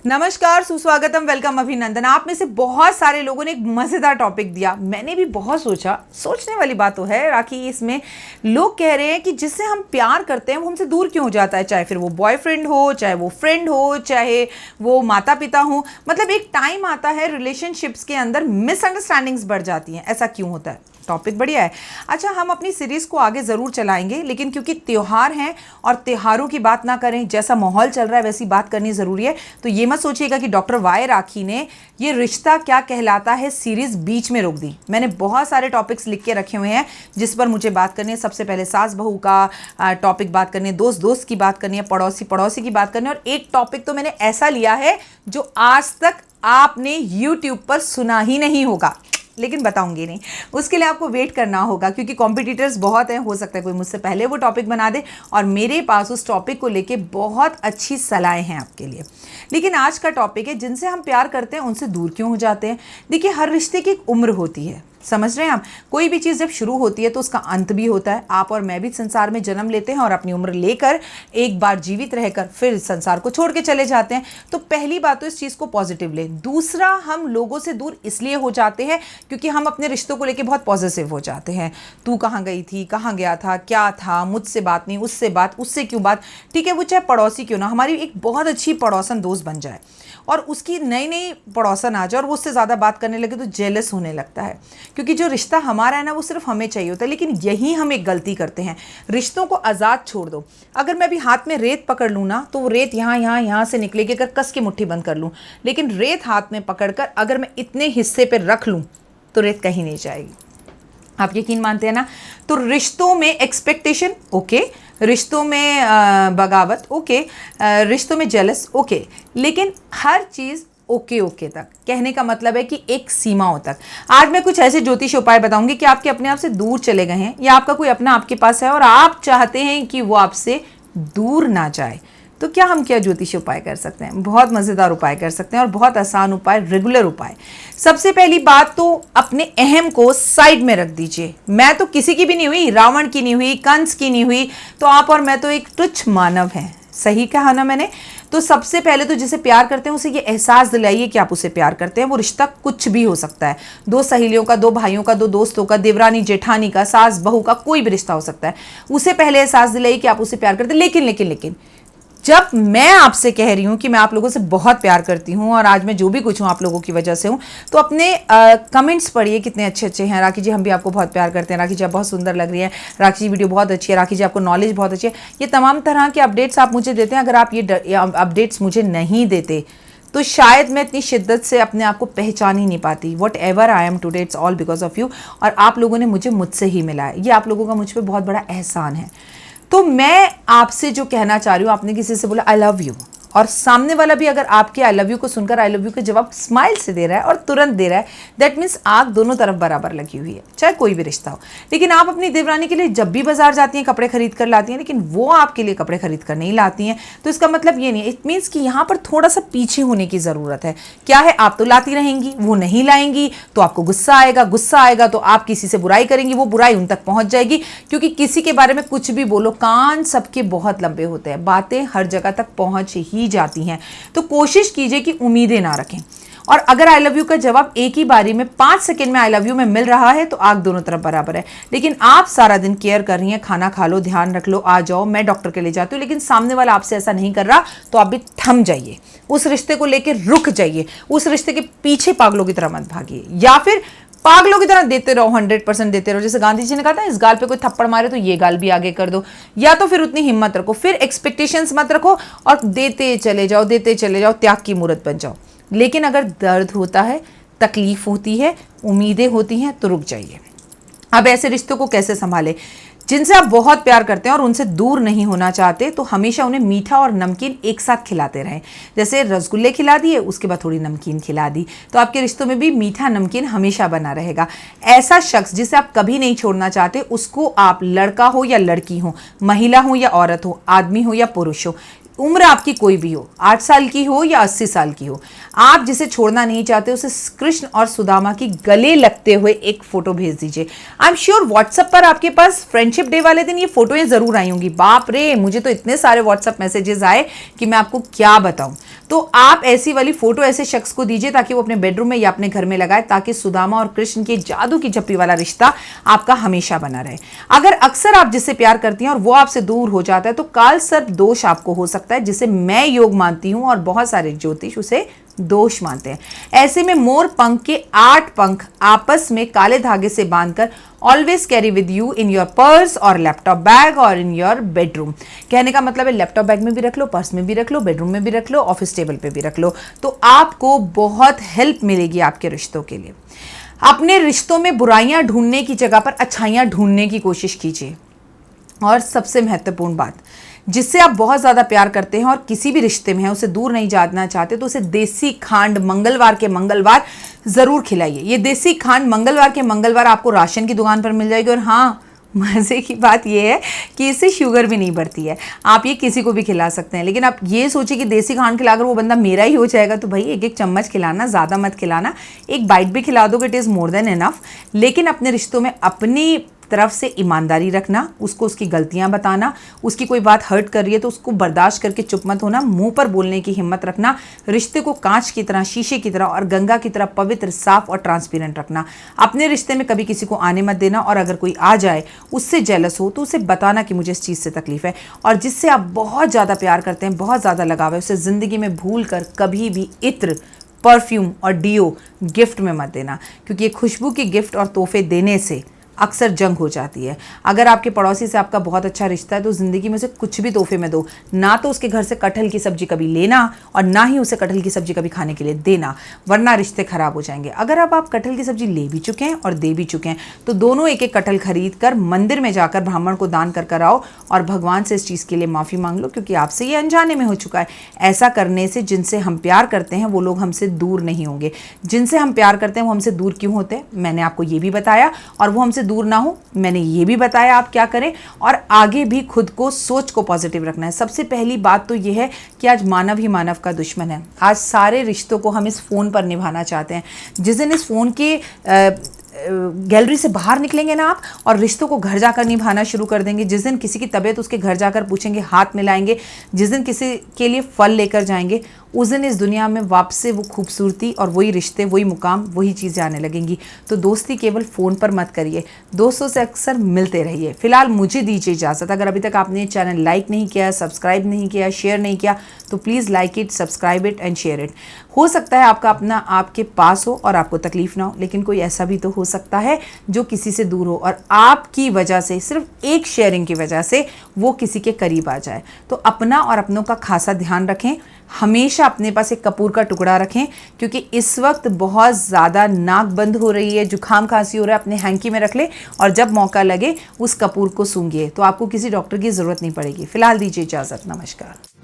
नमस्कार, सुस्वागतम, वेलकम, अभिनंदन। आप में से बहुत सारे लोगों ने एक मज़ेदार टॉपिक दिया। मैंने भी बहुत सोचा, सोचने वाली बात तो है राखी। इसमें लोग कह रहे हैं कि जिससे हम प्यार करते हैं वो हमसे दूर क्यों हो जाता है, चाहे फिर वो बॉयफ्रेंड हो, चाहे वो फ्रेंड हो, चाहे वो माता पिता हो। मतलब एक टाइम आता है रिलेशनशिप्स के अंदर मिसअंडरस्टैंडिंग्स बढ़ जाती हैं। ऐसा क्यों होता है? टॉपिक बढ़िया है। अच्छा, हम अपनी सीरीज़ को आगे ज़रूर चलाएंगे, लेकिन क्योंकि त्यौहार हैं और त्योहारों की बात ना करें, जैसा माहौल चल रहा है वैसी बात करनी ज़रूरी है। तो ये मत सोचिएगा कि डॉक्टर वाई राखी ने ये रिश्ता क्या कहलाता है सीरीज़ बीच में रोक दी। मैंने बहुत सारे टॉपिक्स लिख के रखे हुए हैं जिस पर मुझे बात करनी है। सबसे पहले सास बहू का टॉपिक बात करनी है, दोस्त दोस्त की बात करनी है, पड़ोसी पड़ोसी की बात करनी है, और एक टॉपिक तो मैंने ऐसा लिया है जो आज तक आपने यूट्यूब पर सुना ही नहीं होगा, लेकिन बताऊंगी नहीं। उसके लिए आपको वेट करना होगा क्योंकि कॉम्पिटिटर्स बहुत हैं। हो सकता है कोई मुझसे पहले वो टॉपिक बना दे और मेरे पास उस टॉपिक को लेके बहुत अच्छी सलाहें हैं आपके लिए। लेकिन आज का टॉपिक है जिनसे हम प्यार करते हैं उनसे दूर क्यों हो जाते हैं। देखिए, हर रिश्ते की एक उम्र होती है, समझ रहे हैं आप। कोई भी चीज़ जब शुरू होती है तो उसका अंत भी होता है। आप और मैं भी संसार में जन्म लेते हैं और अपनी उम्र लेकर एक बार जीवित रहकर फिर संसार को छोड़ के चले जाते हैं। तो पहली बात तो इस चीज़ को पॉजिटिव लें। दूसरा, हम लोगों से दूर इसलिए हो जाते हैं क्योंकि हम अपने रिश्तों को लेके बहुत पॉजिटिव हो जाते हैं। तू कहाँ गई थी, कहाँ गया था, क्या था, मुझसे बात नहीं, उससे बात, उससे क्यों बात। ठीक है, वो चाहे पड़ोसी क्यों ना, हमारी एक बहुत अच्छी पड़ोसन दोस्त बन जाए और उसकी नई नई पड़ोसन आ जाए और वो उससे ज़्यादा बात करने लगे तो जेलस होने लगता है, क्योंकि जो रिश्ता हमारा है ना वो सिर्फ हमें चाहिए होता है। लेकिन यही हम एक गलती करते हैं, रिश्तों को आज़ाद छोड़ दो। अगर मैं अभी हाथ में रेत पकड़ लूँ ना तो वो रेत यहाँ से निकलेगी अगर कस के मुट्ठी बंद कर लूँ, लेकिन रेत हाथ में पकड़ कर अगर मैं इतने हिस्से पर रख लूँ तो रेत कहीं नहीं जाएगी। आप यकीन मानते हैं ना। तो रिश्तों में एक्सपेक्टेशन ओके, रिश्तों में बगावत ओके, रिश्तों में जेलस ओके, लेकिन हर चीज़ ओके ओके तक। कहने का मतलब है कि एक सीमाओं तक। आज मैं कुछ ऐसे ज्योतिष उपाय बताऊंगी कि आपके अपने आप से दूर चले गए हैं या आपका कोई अपना आपके पास है और आप चाहते हैं कि वो आपसे दूर ना जाए। तो क्या हम क्या ज्योतिष उपाय कर सकते हैं? बहुत मज़ेदार उपाय कर सकते हैं और बहुत आसान उपाय, रेगुलर उपाय। सबसे पहली बात तो अपने अहम को साइड में रख दीजिए। मैं तो किसी की भी नहीं हुई, रावण की नहीं हुई, कंस की नहीं हुई, तो आप और मैं तो एक तुच्छ मानव हैं। सही कहा ना मैंने? तो सबसे पहले तो जिसे प्यार करते हैं उसे ये एहसास दिलाइए कि आप उसे प्यार करते हैं। वो रिश्ता कुछ भी हो सकता है, दो सहेलियों का, दो भाइयों का, दो दोस्तों का, देवरानी जेठानी का, सास बहू का, कोई भी रिश्ता हो सकता है। उसे पहले एहसास दिलाइए कि आप उसे प्यार करते हैं। लेकिन जब मैं आपसे कह रही हूँ कि मैं आप लोगों से बहुत प्यार करती हूँ और आज मैं जो भी कुछ हूँ आप लोगों की वजह से हूँ, तो अपने कमेंट्स पढ़िए कितने अच्छे अच्छे हैं। राखी जी, हम भी आपको बहुत प्यार करते हैं। राखी जी, आप बहुत सुंदर लग रही हैं। राखी जी, वीडियो बहुत अच्छी है। राखी जी, आपको नॉलेज बहुत अच्छी है। ये तमाम तरह के अपडेट्स आप मुझे देते हैं। अगर आप ये अपडेट्स मुझे नहीं देते तो शायद मैं इतनी शिद्दत से अपने आप को पहचान ही नहीं पाती। What ever I am today, it's all because of you. और आप लोगों ने मुझे मुझसे ही मिला है। ये आप लोगों का मुझ पर बहुत बड़ा एहसान है। तो मैं आपसे जो कहना चाह रही हूँ, आपने किसी से बोला आई लव यू और सामने वाला भी अगर आपके आई लव यू को सुनकर आई लव यू का जवाब स्माइल से दे रहा है और तुरंत दे रहा है, दैट मीन्स आग दोनों तरफ बराबर लगी हुई है, चाहे कोई भी रिश्ता हो। लेकिन आप अपनी देवरानी के लिए जब भी बाजार जाती हैं कपड़े खरीद कर लाती हैं, लेकिन वो आपके लिए कपड़े खरीद कर नहीं लाती हैं, तो इसका मतलब ये नहीं है। इट मीन्स कि यहाँ पर थोड़ा सा पीछे होने की ज़रूरत है। क्या है, आप तो लाती रहेंगी, वो नहीं लाएंगी तो आपको गुस्सा आएगा तो आप किसी से बुराई करेंगी, वो बुराई उन तक पहुँच जाएगी। क्योंकि किसी के बारे में कुछ भी बोलो, कान सबके बहुत लंबे होते हैं, बातें हर जगह तक पहुँच ही जाती हैं। तो कोशिश कीजिए कि उम्मीदें ना रखें। और अगर आई लव यू का जवाब एक ही बारी में 5 सेकंड में आई लव यू में मिल रहा है तो आग दोनों तरफ बराबर है। लेकिन आप सारा दिन केयर कर रही हैं, खाना खा लो, ध्यान रख लो, आ जाओ, मैं डॉक्टर के ले जाती हूँ, लेकिन सामने वाला आपसे ऐसा नहीं कर रहा, तो आप भी थम जाइए, उस रिश्ते को लेकर रुक जाइए, उस रिश्ते के पीछे पागलों की तरह मत भागिए, या फिर पागलों की तरह देते रहो, 100% देते रहो। जैसे गांधी जी ने कहा था, इस गाल पे कोई थप्पड़ मारे तो ये गाल भी आगे कर दो। या तो फिर उतनी हिम्मत रखो, फिर एक्सपेक्टेशंस मत रखो और देते चले जाओ, त्याग की मूर्त बन जाओ। लेकिन अगर दर्द होता है, तकलीफ होती है, उम्मीदें होती हैं, तो रुक जाइए। अब ऐसे रिश्तों को कैसे संभालें? जिनसे आप बहुत प्यार करते हैं और उनसे दूर नहीं होना चाहते, तो हमेशा उन्हें मीठा और नमकीन एक साथ खिलाते रहें। जैसे रसगुल्ले खिला दिए, उसके बाद थोड़ी नमकीन खिला दी, तो आपके रिश्तों में भी मीठा नमकीन हमेशा बना रहेगा। ऐसा शख्स जिसे आप कभी नहीं छोड़ना चाहते, उसको आप लड़का हो या लड़की हो, महिला हो या औरत हो, आदमी हो या पुरुष हो, उम्र आपकी कोई भी हो, 8 साल की हो या 80 साल की हो, आप जिसे छोड़ना नहीं चाहते उसे कृष्ण और सुदामा की गले लगते हुए एक फोटो भेज दीजिए। आई एम श्योर व्हाट्सएप पर आपके पास फ्रेंडशिप डे वाले दिन ये फोटोएं जरूर आई होंगी। बाप रे, मुझे तो इतने सारे व्हाट्सएप मैसेजेस आए कि मैं आपको क्या बताऊं। तो आप ऐसी वाली फोटो ऐसे शख्स को दीजिए ताकि वो अपने बेडरूम में या अपने घर में लगाए, ताकि सुदामा और कृष्ण के जादू की झप्पी वाला रिश्ता आपका हमेशा बना रहे। अगर अक्सर आप जिससे प्यार करती हैं और वो आपसे दूर हो जाता है तो काल सर्प दोष आपको हो सकता है, जिसे मैं योग मानती हूं और बहुत सारे ज्योतिष उसे दोष मानते हैं। ऐसे में मोर पंख के 8 पंख आपस में काले धागे से बांधकर always carry with you in your purse और लैपटॉप बैग और इन योर बेडरूम। कहने का मतलब है लैपटॉप बैग में भी रख लो, पर्स में भी रख लो, बेडरूम में भी रख लो, ऑफिस टेबल पे भी रख लो, तो आपको बहुत हेल्प मिलेगी आपके रिश्तों के लिए। अपने रिश्तों में बुराइयां ढूंढने की जगह पर अच्छाइयां ढूंढने की कोशिश कीजिए। और सबसे महत्वपूर्ण बात, जिससे आप बहुत ज़्यादा प्यार करते हैं और किसी भी रिश्ते में है उसे दूर नहीं जाना चाहते, तो उसे देसी खांड मंगलवार के मंगलवार ज़रूर खिलाइए। ये देसी खांड मंगलवार के मंगलवार आपको राशन की दुकान पर मिल जाएगी। और हाँ, मज़े की बात यह है कि इससे शुगर भी नहीं बढ़ती है। आप ये किसी को भी खिला सकते हैं, लेकिन आप ये सोचिए कि देसी खांड खिलाकर वो बंदा मेरा ही हो जाएगा, तो भाई एक एक चम्मच खिलाना, ज़्यादा मत खिलाना। एक बाइट भी खिला दोगे, it is more than enough. लेकिन अपने रिश्तों में अपनी तरफ से ईमानदारी रखना, उसको उसकी गलतियां बताना, उसकी कोई बात हर्ट कर रही है तो उसको बर्दाश्त करके चुप मत होना, मुंह पर बोलने की हिम्मत रखना, रिश्ते को कांच की तरह, शीशे की तरह और गंगा की तरह पवित्र, साफ और ट्रांसपेरेंट रखना। अपने रिश्ते में कभी किसी को आने मत देना, और अगर कोई आ जाए उससे जेलस हो तो उसे बताना कि मुझे इस चीज़ से तकलीफ है। और जिससे आप बहुत ज़्यादा प्यार करते हैं, बहुत ज़्यादा लगाव है, उसे ज़िंदगी में भूल कर कभी भी इत्र, परफ्यूम और डियो गिफ्ट में मत देना, क्योंकि ये खुशबू की गिफ्ट और तोहफे देने से अक्सर जंग हो जाती है। अगर आपके पड़ोसी से आपका बहुत अच्छा रिश्ता है तो ज़िंदगी में उसे कुछ भी तोहफे में दो, ना तो उसके घर से कटहल की सब्जी कभी लेना और ना ही उसे कटहल की सब्जी कभी खाने के लिए देना, वरना रिश्ते खराब हो जाएंगे। अगर आप कटहल की सब्जी ले भी चुके हैं और दे भी चुके हैं तो दोनों एक एक कटहल खरीद कर मंदिर में जाकर ब्राह्मण को दान कर आओ और भगवान से इस चीज़ के लिए माफ़ी मांग लो, क्योंकि आपसे ये अनजाने में हो चुका है। ऐसा करने से जिनसे हम प्यार करते हैं वो लोग हमसे दूर नहीं होंगे। जिनसे हम प्यार करते हैं वो हमसे दूर क्यों होते हैं, मैंने आपको ये भी बताया, और वो हमसे दूर ना हो मैंने ये भी बताया आप क्या करें। और आगे भी खुद को, सोच को पॉजिटिव रखना है। सबसे पहली बात तो ये है कि आज मानव ही मानव का दुश्मन है। आज सारे रिश्तों को हम इस फ़ोन पर निभाना चाहते हैं। जिस दिन इस फ़ोन के गैलरी से बाहर निकलेंगे ना आप और रिश्तों को घर जाकर निभाना शुरू कर देंगे, जिस दिन किसी की तबीयत उसके घर जाकर पूछेंगे, हाथ मिलाएंगे, जिस दिन किसी के लिए फल लेकर जाएंगे, उस दिन इस दुनिया में वापस से वो खूबसूरती और वही रिश्ते, वही मुकाम, वही चीज़ें आने लगेंगी। तो दोस्ती केवल फ़ोन पर मत करिए, दोस्तों से अक्सर मिलते रहिए। फिलहाल मुझे दीजिए इजाज़त। अगर अभी तक आपने चैनल लाइक नहीं किया, सब्सक्राइब नहीं किया, शेयर नहीं किया, तो please like it, subscribe it and share it. हो सकता है आपका अपना आपके पास हो और आपको तकलीफ ना हो, लेकिन कोई ऐसा भी तो हो सकता है जो किसी से दूर हो और आपकी वजह से, सिर्फ एक शेयरिंग की वजह से वो किसी के करीब आ जाए। तो अपना और अपनों का खासा ध्यान रखें। हमेशा अपने पास एक कपूर का टुकड़ा रखें, क्योंकि इस वक्त बहुत ज़्यादा नाक बंद हो रही है, जुकाम खांसी हो रहा है, अपने हैंकी में रख ले और जब मौका लगे उस कपूर को सूंघिए, तो आपको किसी डॉक्टर की ज़रूरत नहीं पड़ेगी। फिलहाल दीजिए इजाज़त। नमस्कार।